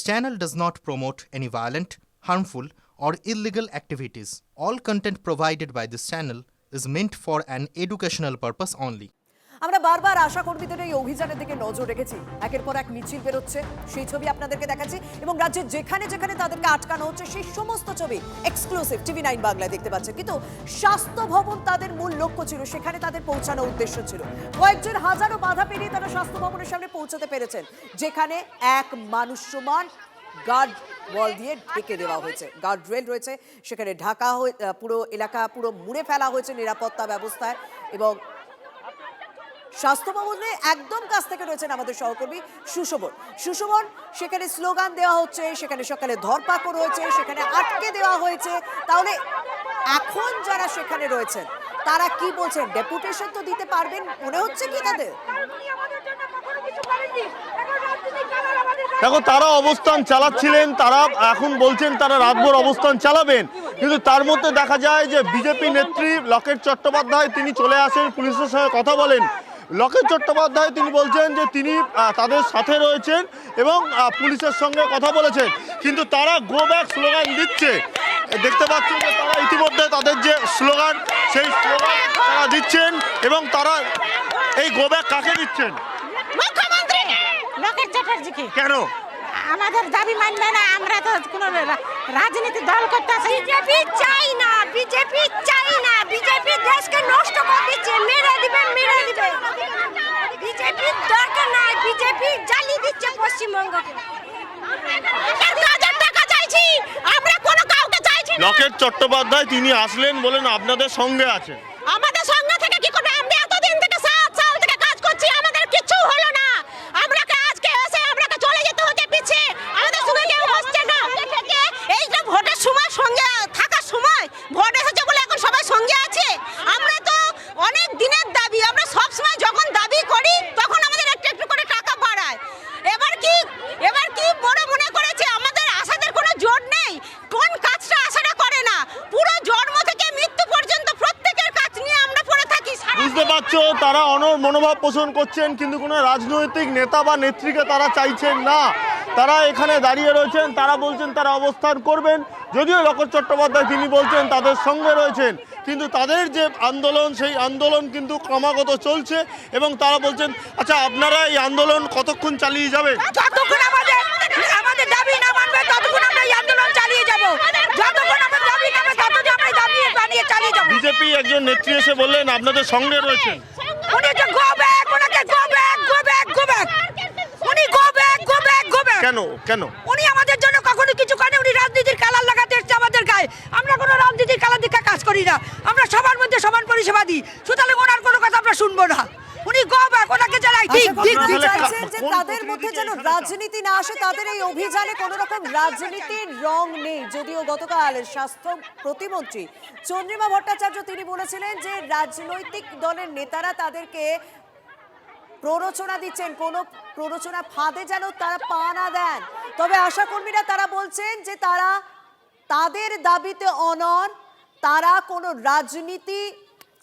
This channel does not promote any violent, harmful, or illegal activities. All content provided by this channel is meant for an educational purpose only. আমরা বারবার আশা কর্মীদের এই অভিযানের দিকে নজর রেখেছি। একের পর এক মিছিল বেরোচ্ছে, সেই ছবি আপনাদেরকে দেখাচ্ছি এবং রাজ্যের যেখানে যেখানে তাদেরকে আটকানো হচ্ছে সেই সমস্ত ছবি এক্সক্লুসিভ টিভি 9 বাংলায় দেখতে পাচ্ছেন। কিন্তু স্বাস্থ্য ভবন তাদের মূল লক্ষ্য ছিল, সেখানে তাদের পৌঁছানোর উদ্দেশ্য ছিল। কয়েকজন হাজারো বাধা পেরিয়ে তারা স্বাস্থ্য ভবনের সামনে পৌঁছাতে পেরেছেন, যেখানে এক মানুষ সমান গার্ড ওয়াল দিয়ে ঢেকে দেওয়া হয়েছে, গার্ড রেল রয়েছে, সেখানে ঢাকা পুরো এলাকা পুরো মুড়ে ফেলা হয়েছে নিরাপত্তা ব্যবস্থায়। এবং স্বাস্থ্য ভবনে একদম কাছ থেকে রয়েছেন আমাদের সহকর্মী সুশোভন। সেখানে স্লোগান দেওয়া হচ্ছে, সেখানে সকালে ধরপাকড় রয়েছে, সেখানে আটকে দেওয়া হয়েছে। তাহলে এখন যারা সেখানে রয়েছেন তারা কি বলছেন? ডেপুটেশন তো দিতে পারবেন মনে হচ্ছে কি তাদের? দেখো, তারা অবস্থান চালাচ্ছিলেন, তারা এখন বলছেন তারা রাতভর অবস্থান চালাবেন। কিন্তু তার মধ্যে দেখা যায় যে বিজেপি নেত্রী লকেট চট্টোপাধ্যায় তিনি চলে আসেন, পুলিশের সঙ্গে কথা বলেন। লকেট চট্টোপাধ্যায় তিনি বলছেন যে তিনি তাদের সাথে রয়েছেন এবং পুলিশের সঙ্গে কথা বলেছেন, কিন্তু তারা গো ব্যাক স্লোগান দিচ্ছে। দেখতে পাচ্ছেন যে তারা ইতিমধ্যে তাদের যে স্লোগান সেই স্লোগান তারা দিচ্ছেন। এবং তারা এই গো ব্যাক কাকে দিচ্ছেন? মুখ্যমন্ত্রী লকেট চ্যাটার্জিকে। কেন? আমাদের দাবি মানবে না, আমরা তো কোনো রাজনীতি দল করতে আছি। বিজেপি চাই না, বিজেপি চাই না, বিজেপি দেশকে নষ্ট করে দিচ্ছে, মেরে দিবে। বিজেপি দরকার নাই, বিজেপি জ্বালিয়ে দিচ্ছে পশ্চিমবঙ্গকে। টাকা চাইছি আমরা, কোনো কাউকে চাইছি না। লকেট চট্টোপাধ্যায় তিনি আসলেন, বলেন আপনাদের সঙ্গে আছেন। আমাদের সঙ্গে থেকে কি করে? আমরা এতদিন থেকে 7 সাল থেকে কাজ করছি, আমাদের কিছু হলো না। আমরা আজকে এসে আমরা চলে যেতে হচ্ছে পিছিয়ে, আমাদের সঙ্গে কেউ বসছে না। এই যে ভোটের সময় সঙ্গে থাকার সময় ভোট এসেছে বলে এখন সবাই সঙ্গে আছে। আমরা তো অনেক দিনের দাবি, আমরা সব সময় যখন দাবি করি তখন আমাদের একটু একটু করে টাকা বাড়ায়। এবার কি বড় মনে করেছে? আমাদের আশাদের কোনো জোর নেই, কোন কাজটা আশাটা করে না। পুরো জন্ম থেকে মৃত্যু পর্যন্ত প্রত্যেকের কাজ নিয়ে আমরা পড়ে থাকি। বুঝতে পারছো, তারা অনর মনোভাব পোষণ করছেন, কিন্তু কোনো রাজনৈতিক নেতা বা নেত্রীকে তারা চাইছেন না। তারা এখানে দাঁড়িয়ে রয়েছেন, তারা বলছেন তারা অবস্থান করবেন। যদিও লকেট চট্টোপাধ্যায় তিনি বলছেন তাদের সঙ্গে রয়েছেন, কিন্তু তাদের যে আন্দোলন সেই আন্দোলন কিন্তু ক্রমাগত চলছে। এবং তারা বলছেন, আচ্ছা আপনারা এই আন্দোলন কতক্ষণ চালিয়ে যাবেন? যতক্ষণ আমাদের দাবি না মানবে ততক্ষণ আমরা এই আন্দোলন চালিয়ে যাব। যতক্ষণ আমাদের দাবি না মানবে ততক্ষণ আমরা দাবি বানিয়ে চালিয়ে যাব। বিজেপি একজন নেত্রী এসে বললেন আপনাদের সঙ্গে রয়েছেন। উনি তো গো ব্যাক, ওনাকে গো ব্যাক। উনি গো ব্যাক। কেন? উনি আমাদের জন্য কখনো কিছু করেন। উনি রাজনীতির কালার লাগাতে এসেছে আমাদের গায়ে। আমরা কোনো রাজনীতির কালার দিকে কাজ করি না, আমরা সবার মধ্যে সমান পরিষেবা দিই। সুতরাং ওনার কোনো কথা আমরা শুনবো না। উনি গো ব্যাক, ওনাকে জানাই ঠিক চাইছেন যে তাদের মধ্যে যেন রাজনীতি না আসে, তাদের এই অভিযানে কোনো রকম রাজনীতির রং নেই। যদিও গতকাল স্বাস্থ্য প্রতিমন্ত্রী চন্দ্রিমা ভট্টাচার্য তিনি বলেছিলেন যে রাজনৈতিক দলের নেতারা তাদেরকে প্ররোচনা দিচ্ছেন, কোন প্ররোচনা ফাঁদে যেন তারা পা না দেন। তবে আশাকর্মীরা তারা বলছেন যে তারা তাদের দাবিতে অনড়, তারা কোনো রাজনীতি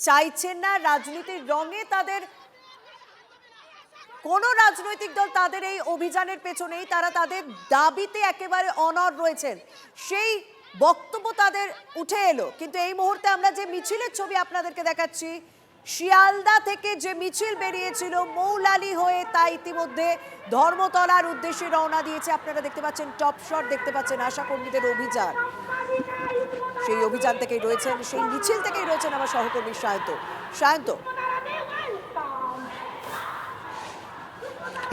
চাইছেন না, রাজনীতির রঙে তাদের কোন রাজনৈতিক দল তাদের এই অভিযানের পেছনেই, তারা তাদের দাবিতে একেবারে অনড় রয়েছেন। সেই বক্তব্য তাদের উঠে এলো। কিন্তু এই মুহূর্তে আমরা যে মিছিলের ছবি আপনাদেরকে দেখাচ্ছি, শিয়ালদা থেকে যে মিছিল বেরিয়েছিল মৌলালি হয়ে, তা ইতিমধ্যে ধর্মতলার উদ্দেশ্যে রওনা দিয়েছে। আপনারা দেখতে পাচ্ছেন টপ শট, দেখতে পাচ্ছেন আশা কর্মীদের অভিযান। সেই অভিযান থেকেই রয়েছেন, সেই মিছিল থেকেই রয়েছেন আমার সহকর্মী সায়ন্ত।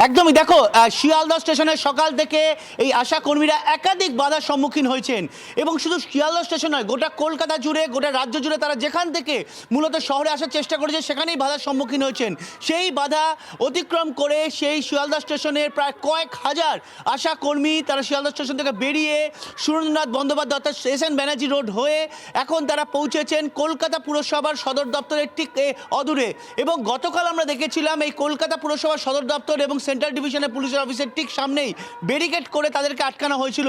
একদমই, দেখো শিয়ালদা স্টেশনের সকাল থেকে এই আশা কর্মীরা একাধিক বাধার সম্মুখীন হয়েছেন। এবং শুধু শিয়ালদা স্টেশন নয়, গোটা কলকাতা জুড়ে, গোটা রাজ্য জুড়ে তারা যেখান থেকে মূলত শহরে আসার চেষ্টা করেছে সেখানেই বাধার সম্মুখীন হয়েছেন। সেই বাধা অতিক্রম করে সেই শিয়ালদা স্টেশনের প্রায় কয়েক হাজার আশা কর্মী তারা শিয়ালদা স্টেশন থেকে বেরিয়ে সুরেন্দ্রনাথ বন্দ্যোপাধ্যায় অর্থাৎ এস.এন. ব্যানার্জি রোড হয়ে এখন তারা পৌঁছেছেন কলকাতা পুরসভার সদর দপ্তরের ঠিক অদূরে। এবং গতকাল আমরা দেখেছিলাম এই কলকাতা পুরসভার সদর দপ্তর এবং সেন্ট্রাল ডিভিশনের পুলিশের অফিসের ঠিক সামনেই ব্যারিকেড করে তাদেরকে আটকানো হয়েছিল।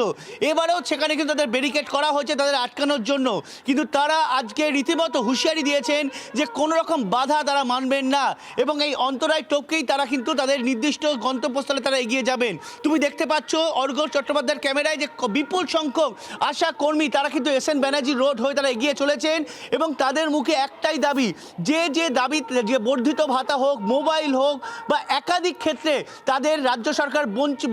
এবারেও সেখানে কিন্তু তাদের ব্যারিকেড করা হয়েছে তাদের আটকানোর জন্য, কিন্তু তারা আজকে রীতিমতো হুঁশিয়ারি দিয়েছেন যে কোনো রকম বাধা তারা মানবেন না এবং এই অন্তরায় টপকেই তারা কিন্তু তাদের নির্দিষ্ট গন্তব্যস্থলে তারা এগিয়ে যাবেন। তুমি দেখতে পাচ্ছ অর্ঘ্য চট্টোপাধ্যায়ের ক্যামেরায় যে বিপুল সংখ্যক আশা কর্মী তারা কিন্তু এসএন ব্যানার্জি রোড হয়ে তারা এগিয়ে চলেছেন এবং তাদের মুখে একটাই দাবি, যে দাবি, যে বর্ধিত ভাতা হোক, মোবাইল হোক বা একাধিক ক্ষেত্রে তাদের রাজ্য সরকার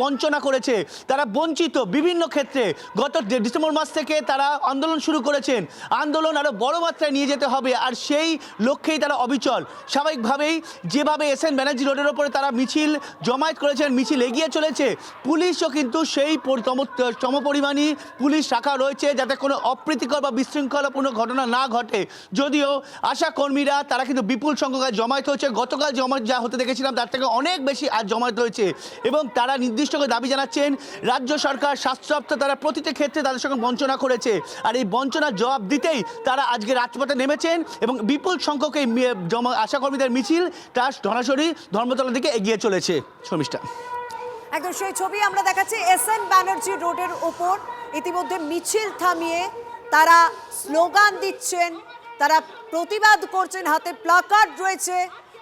বঞ্চনা করেছে, তারা বঞ্চিত বিভিন্ন ক্ষেত্রে। গত ডিসেম্বর মাস থেকে তারা আন্দোলন শুরু করেছেন, আন্দোলন আরও বড় মাত্রায় নিয়ে যেতে হবে আর সেই লক্ষ্যেই তারা অবিচল। স্বাভাবিকভাবেই যেভাবে এসএন ব্যানার্জি রোডের ওপরে তারা মিছিল জমায়েত করেছেন, মিছিল এগিয়ে চলেছে, পুলিশও কিন্তু সেই সমপরিমাণই পুলিশ রাখা রয়েছে যাতে কোনো অপ্রীতিকর বা বিশৃঙ্খলাপূর্ণ ঘটনা না ঘটে। যদিও আশা কর্মীরা তারা কিন্তু বিপুল সংখ্যক জমায়েত হয়েছে, গতকাল জমায়েত যা হতে দেখেছিলাম তার থেকে অনেক বেশি আজ জমায়েত হয়েছে এবং তারা নির্দিষ্ট করে দাবি জানাচ্ছেন রাজ্য সরকার, স্বাস্থ্য দপ্তর তারা প্রতিটি ক্ষেত্রে তাদের সঙ্গে বঞ্চনা করেছে আর এই বঞ্চনার জবাব দিতেই তারা আজকে রাজপথে নেমেছেন এবং বিপুল সংখ্যক এই আশা কর্মীদের মিছিল তার সরাসরি ধর্মতলার দিকে এগিয়ে চলেছে। শর্মিষ্ঠা, একদম সেই ছবি আমরা দেখাচ্ছি এসএন ব্যানার্জি রোডের ওপর ইতিমধ্যে মিছিল থামিয়ে তারা স্লোগান দিচ্ছেন, তারা প্রতিবাদ করছেন, হাতে প্লাকার্ড রয়েছে,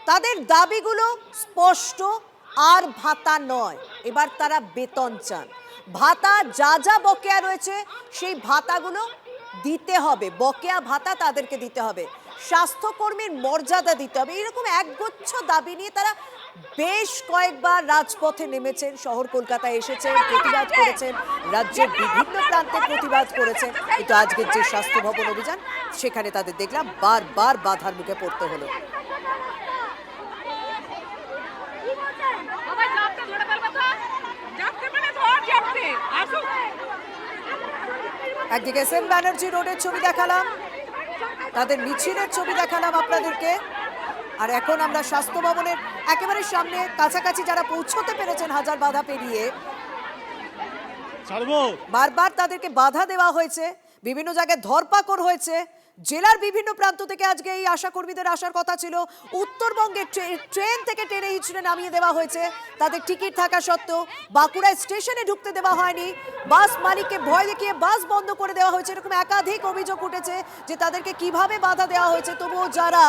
তাদের দাবিগুলো স্পষ্ট, আর ভাতা নয়, এবার তারা বেতন চান। ভাতা যা যা বকেয়া রয়েছে সেই ভাতাগুলো দিতে হবে, বকেয়া ভাতা তাদেরকে দিতে হবে, স্বাস্থ্যকর্মীর মর্যাদা দিতে হবে, এরকম একগুচ্ছ দাবি নিয়ে তারা বেশ কয়েকবার রাজপথে নেমেছেন, শহর কলকাতায় এসেছেন, প্রতিবাদ করেছেন, রাজ্যের বিভিন্ন প্রান্তে প্রতিবাদ করেছেন, কিন্তু আজকের যে স্বাস্থ্য ভবন অভিযান সেখানে তাদের দেখলাম বারবার বাধার মুখে পড়তে হলো। একদিকে এসএন ব্যানার্জি রোডের ছবি দেখালাম, তাদের মিছিলের ছবি দেখালাম আপনাদেরকে, আর এখন আমরা স্বাস্থ্য ভবনের একেবারে সামনে কাছাকাছি যারা পৌঁছতে পেরেছেন হাজার বাধা পেরিয়ে, বারবার তাদেরকে বাধা দেওয়া হয়েছে, বিভিন্ন জায়গায় ধরপাকড় হয়েছে। জেলার বিভিন্ন প্রান্ত থেকে আজকে এই আশা কর্মীদের আসার কথা ছিল, উত্তরবঙ্গের ট্রেন থেকে টেনে হিচড়ে নামিয়ে দেওয়া হয়েছে, তাদের টিকিট থাকা সত্ত্বেও বাঁকুড়ায় স্টেশনে ঢুকতে দেওয়া হয়নি, বাস মালিককে ভয় দেখিয়ে বাস বন্ধ করে দেওয়া হয়েছে, এরকম একাধিক অভিযোগ উঠেছে যে তাদেরকে কিভাবে বাধা দেওয়া হয়েছে। তবুও যারা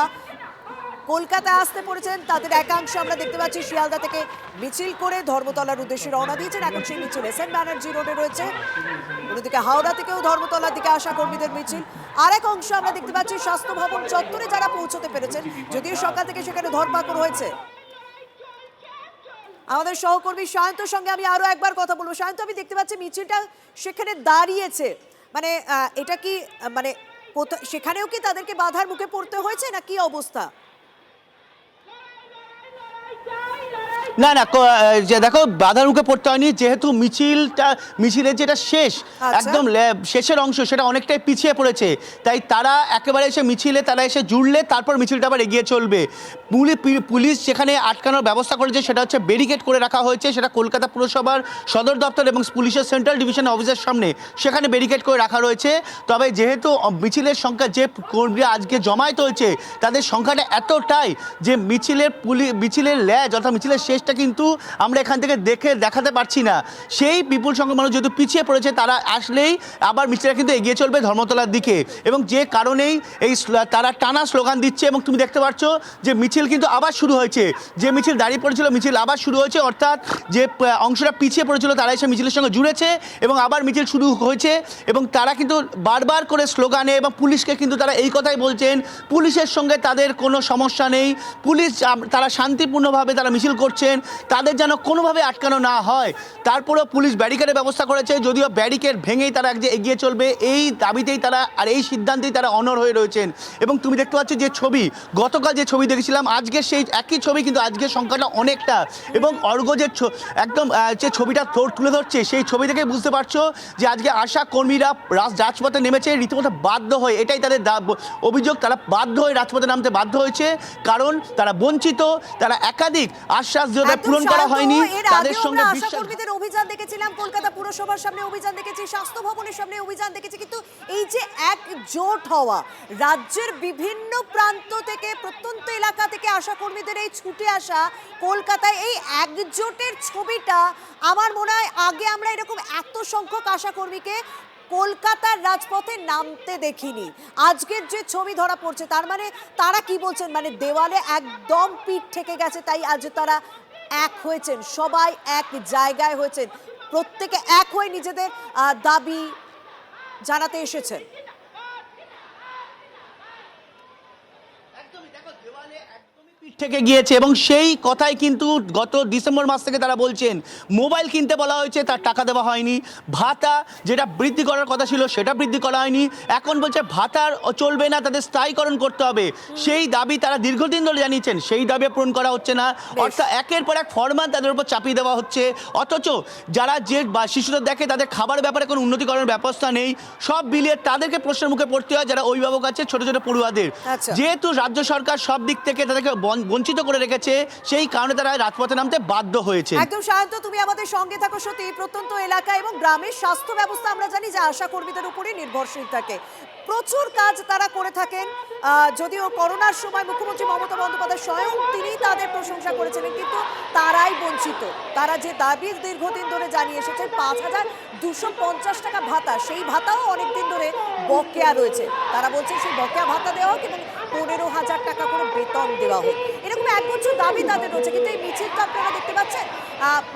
কলকাতায় আসতে পড়েছেন তাদের একাংশ আমরা দেখতে পাচ্ছি শিয়ালদা থেকে মিছিল করে ধর্মতলার উদ্দেশ্যে রওনা দিয়েছেন। এখন সেই মিছিল এসএন ব্যানার্জি রোডে রয়েছে, অন্যদিকে হাওড়া থেকেও ধর্মতলার দিকে আশা কর্মীদের মিছিল। আরেক অংশ আমরা দেখতে পাচ্ছি স্বাস্থ্য ভবন চত্বরে যারা পৌঁছতে পেরেছেন, যদিও সকাল থেকে সেখানে ধরপাকড় হয়েছে। আমাদের সহকর্মী সায়ন্তর সঙ্গে আমি আরো একবার কথা বলবো। সায়ন্ত, আমি দেখতে পাচ্ছি মিছিলটা সেখানে দাঁড়িয়েছে, মানে এটা কি মানে সেখানেও কি তাদেরকে বাধার মুখে পড়তে হয়েছে না কি অবস্থা? না না, দেখো বাধার মুখে পড়তে হয়নি, যেহেতু মিছিলের যেটা শেষ একদম শেষের অংশ সেটা অনেকটাই পিছিয়ে পড়েছে, তাই তারা একেবারে এসে মিছিলে তারা এসে জুড়লে তারপর মিছিলটা আবার এগিয়ে চলবে। পুলিশ যেখানে আটকানোর ব্যবস্থা করেছে সেটা হচ্ছে ব্যারিকেড করে রাখা হয়েছে, সেটা কলকাতা পুরসভার সদর দপ্তর এবং পুলিশের সেন্ট্রাল ডিভিশন অফিসের সামনে সেখানে ব্যারিকেড করে রাখা রয়েছে। তবে যেহেতু মিছিলের সংখ্যা, যে কর্মীরা আজকে জমায়েত হয়েছে তাদের সংখ্যাটা এতটাই যে মিছিলের ল্যাজ অর্থাৎ মিছিলের শেষটা কিন্তু আমরা এখান থেকে দেখাতে পারছি না। সেই বিপুল সংখ্যক মানুষ যেহেতু পিছিয়ে পড়েছে তারা আসলেই আবার মিছিলটা কিন্তু এগিয়ে চলবে ধর্মতলার দিকে এবং যে কারণেই তারা টানা স্লোগান দিচ্ছে এবং তুমি দেখতে পাচ্ছ যে মিছিল কিন্তু আবার শুরু হয়েছে, যে মিছিল দাঁড়িয়ে পড়েছিল মিছিল আবার শুরু হয়েছে, অর্থাৎ যে অংশটা পিছিয়ে পড়েছিল তারা এসে মিছিলের সঙ্গে জুড়েছে এবং আবার মিছিল শুরু হয়েছে এবং তারা কিন্তু বারবার করে স্লোগানে এবং পুলিশকে কিন্তু তারা এই কথাই বলছেন পুলিশের সঙ্গে তাদের কোনো সমস্যা নেই, পুলিশ তারা শান্তিপূর্ণভাবে তারা মিছিল করছেন, তাদের যেন কোনোভাবে আটকানো না হয়। তারপরেও পুলিশ ব্যারিকেডের ব্যবস্থা করেছে, যদিও ব্যারিকেড ভেঙেই তারা এগিয়ে চলবে এই দাবিতেই তারা আর এই সিদ্ধান্তেই তারা অনড় হয়ে রয়েছেন। এবং তুমি দেখতে পাচ্ছ যে ছবি, গতকাল যে ছবি দেখেছিলাম আজকের সেই একই ছবি, কিন্তু আজকের সংখ্যাটা অনেকটা এবং অর্ঘ্য যে একদম যে ছবিটা তুলে ধরছে সেই ছবি থেকে বুঝতে পারছো যে আজকে আশা কর্মীরা রাজপথে নেমেছে রীতিমতো বাধ্য হয়ে, এটাই তাদের অভিযোগ, তারা বাধ্য হয়ে রাজপথে নামতে বাধ্য হয়েছে কারণ তারা বঞ্চিত, তারা একাধিক আশ্বাস মর্যাদা একদম পূরণ করা শান্ত। হয়নি এর তাদের আগেও সঙ্গে আমরা বিশ্বাস আশাকর্মীদের অভিযান দেখেছিলাম, কলকাতা পুরসভার সামনে অভিযান দেখেছি, স্বাস্থ্য ভবনের সামনে অভিযান দেখেছি, কিন্তু এই যে একজোট হওয়া, রাজ্যের বিভিন্ন প্রান্ত থেকে, প্রত্যন্ত এলাকা থেকে আশাকর্মীদের এই ছুটে আসা কলকাতায়, এই একজোটের ছবিটা আমার মনে হয় আগে আমরা এরকম এত সংখ্যক আশাকর্মীকে কলকাতার রাজপথে নামতে দেখিনি। আজকের যে ছবি ধরা পড়ছে, তার মানে তারা কি বলছেন, মানে দেওয়ালে একদম পিঠ ঠেকে গেছে, তাই আজ তারা এক হয়েছেন, সবাই এক জায়গায় হয়েছেন, প্রত্যেকে এক হয়ে নিজেদের দাবি জানাতে এসেছেন। পিঠ থেকে গিয়েছে এবং সেই কথাই কিন্তু গত ডিসেম্বর মাস থেকে তারা বলছেন। মোবাইল কিনতে বলা হয়েছে, তার টাকা দেওয়া হয়নি। ভাতা যেটা বৃদ্ধি করার কথা ছিল সেটা বৃদ্ধি করা হয়নি। এখন বলছে ভাতার চলবে না, তাদের স্থায়ীকরণ করতে হবে। সেই দাবি তারা দীর্ঘদিন ধরে জানিয়েছেন, সেই দাবি পূরণ করা হচ্ছে না। অর্থাৎ একের পর এক ফরমান তাদের উপর চাপিয়ে দেওয়া হচ্ছে, অথচ যারা যে শিশুদের দেখে তাদের খাবার ব্যাপারে কোনো উন্নতিকরণের ব্যবস্থা নেই। সব বিলিয়ে তাদেরকে প্রশ্নের মুখে পড়তে হয় যারা অভিভাবক আছে ছোট ছোট পড়ুয়াদের। আচ্ছা। যেহেতু রাজ্য সরকার সব দিক থেকে তাদেরকে বঞ্চিত করে রেখেছে, সেই কারণে তারা রাজপথে নামতে বাধ্য হয়েছে। একদম শান্ত, তুমি আমাদের সঙ্গে থাকো। সত্যি প্রত্যন্ত এলাকা এবং গ্রামের স্বাস্থ্য ব্যবস্থা আমরা জানি যে আশা কর্মীদের উপরে নির্ভরশীল থাকে, প্রচুর কাজ তারা করে থাকেন। যদিও করোনার সময় মুখ্যমন্ত্রী মমতা বন্দ্যোপাধ্যায় স্বয়ং তিনি তাদের প্রশংসা করেছিলেন, কিন্তু তারাই বঞ্চিত। তারা যে দাবি দীর্ঘদিন ধরে জানিয়ে এসেছেন 5,250 টাকা ভাতা, সেই ভাতাও অনেকদিন ধরে বকেয়া রয়েছে। তারা বলছেন সেই বকেয়া ভাতা দেওয়া হোক এবং 15,000 টাকা করে বেতন দেওয়া হোক, এরকম এক বছর দাবি তাদের রয়েছে। কিন্তু এই মিছিলটা আপনারা দেখতে পাচ্ছেন,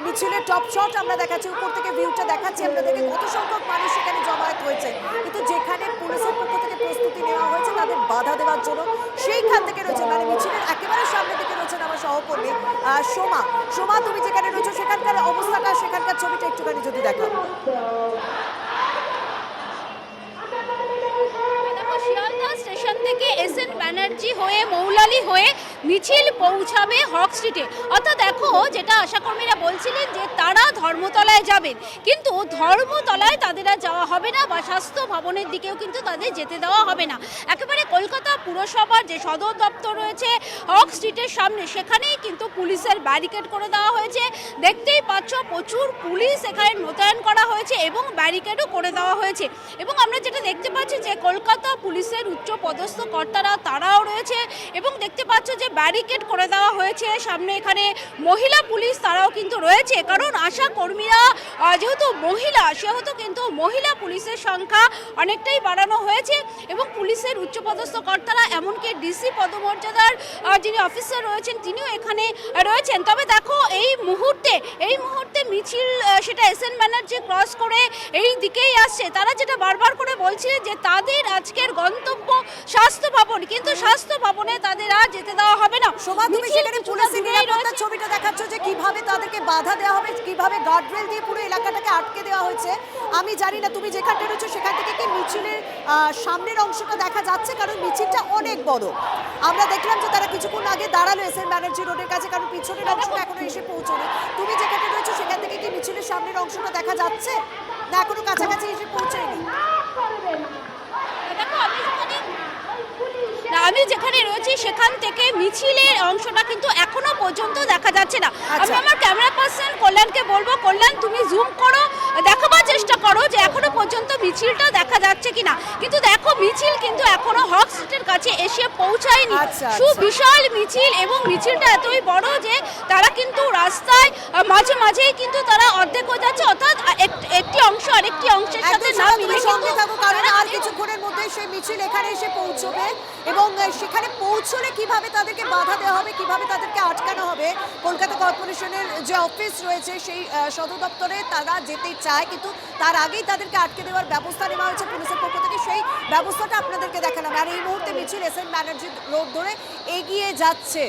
মিছিলের টপ শট আমরা দেখাচ্ছি, উপর থেকে ভিউটা দেখাচ্ছি আপনাদেরকে, কত সংখ্যক মানুষ সেখানে জমায়েত হয়েছে। কিন্তু যেখানে পুলিশের পক্ষ থেকে প্রস্তুতি নেওয়া হয়েছে তাদের বাধা দেওয়ার জন্য, সেইখান থেকে রয়েছে, মানে মিছিলের একেবারে সামনে দিকে রয়েছেন আমার সহকর্মী সোমা। সোমা, তুমি যেখানে রয়েছে সেখানকার অবস্থাটা, সেখানকার ছবিটা একটুখানি যদি দেখাও। শিয়ালদা স্টেশন থেকে এসএন ব্যানার্জি হয়ে মৌলালি হয়ে মিছিল পৌঁছাবে হক স্ট্রিটে। অর্থাৎ দেখো, যেটা আশাকর্মীরা বলছিলেন যে তারা ধর্মতলায় যাবেন, কিন্তু ধর্মতলায় তাদের আর যাওয়া হবে না, বা স্বাস্থ্য ভবনের দিকেও কিন্তু তাদের যেতে দেওয়া হবে না। একেবারে কলকাতা পুরসভার যে সদর দপ্তর রয়েছে হক স্ট্রিটের সামনে, সেখানেই কিন্তু পুলিশের ব্যারিকেড করে দেওয়া হয়েছে। দেখতেই পাচ্ছ প্রচুর পুলিশ এখানে মোতায়েন করা হয়েছে এবং ব্যারিকেডও করে দেওয়া হয়েছে। এবং আমরা যেটা দেখতে পাচ্ছি যে কলকাতা পুলিশের উচ্চ পদস্থ কর্তারা তারাও রয়েছে এবং দেখতে পাচ্ছ যে ব্যারিকেড করে দেওয়া হয়েছে। সামনে এখানে মহিলা পুলিশ তারাও কিন্তু রয়েছে, কারণ আশা কর্মীরা যেহেতু মহিলা, সেহেতু কিন্তু মহিলা পুলিশের সংখ্যা অনেকটাই বাড়ানো হয়েছে এবং পুলিশের উচ্চপদস্থ কর্তারা, এমনকি ডিসি পদমর্যাদার যিনি অফিসার রয়েছেন তিনিও এখানে রয়েছেন। তবে দেখো, এই মুহূর্তে মিছিল সেটা এসএন ব্যানার্জি ক্রস করে এই দিকেই আসছে। তারা যেটা বারবার করে বলছিলেন যে তাদের আজকের গন্তব্য স্বাস্থ্য ভবন, কিন্তু স্বাস্থ্য ভবনে তাদের আর যেতে দেওয়া হবে না। সোমা, তুমি সেখানে পুলিশের নিরাপত্তার ছবিটা দেখাচ্ছ যে কিভাবে তাদেরকে বাধা দেওয়া হবে, কিভাবে গার্ডরেল দিয়ে পুরো এলাকাটাকে আটকে দেওয়া হয়েছে। আমি জানি না তুমি যেখানটা রয়েছো সেখান থেকে কি মিছিলের সামনের অংশটা দেখা যাচ্ছে, কারণ মিছিলটা অনেক বড়। আমরা দেখলাম যে তারা কিছুক্ষণ আগে দাঁড়ালো এসএন ব্যানার্জি রোডের কাছে, কারণ পিছনের অংশটা এখনো এসে পৌঁছানো। তুমি যেখানে রয়েছো সেখান থেকে কি মিছিলের সামনের অংশটা দেখা যাচ্ছে, না এখনো কাছাকাছি এসে পৌঁছায়নি? আমি যেখানে রয়েছি সেখান থেকে মিছিলের অংশটা কিন্তু এখনো পর্যন্ত দেখা যাচ্ছে না। আমি আমার ক্যামেরা পার্সন কল্যাণকে বলবো, কল্যাণ তুমি জুম করো, দেখাবার চেষ্টা করো যে এখনো পর্যন্ত মিছিলটা দেখা যাচ্ছে কিনা। কিন্তু দেখো, মিছিল কিন্তু এখনো হক স্ট্রিটের কাছে এসে পৌঁছায়নি। সুবিশাল মিছিল এবং মিছিলটা এতই বড় যে তারা কিন্তু রাস্তায় মাঝে মাঝেই কিন্তু তারা অর্ধেক হয়ে যাচ্ছে, অর্থাৎ একটি অংশ আরেকটি অংশের সাথে না মিলে সঙ্গে থাকো, কারণ আর কিছুক্ষণের মধ্যে সেই মিছিল এখানে এসে পৌঁছবে এবং সেখানে পৌঁছলে কিভাবে তাদেরকে বাধা দেওয়া হবে, কিভাবে তাদেরকে আটকানো হবে। কলকাতা কর্পোরেশনের যে অফিস রয়েছে সেই সদর দপ্তরে তারা যেতে চায়, কিন্তু তার আগেই তাদেরকে আটকে দেওয়ার ব্যবস্থা নেওয়া হয়েছে পুলিশের পক্ষ থেকে। সেই ব্যবস্থাটা আপনাদেরকে দেখালাম। আর এই মুহূর্তে মিছিল এসএন ব্যানার্জি রোড ধরে এগিয়ে যাচ্ছে।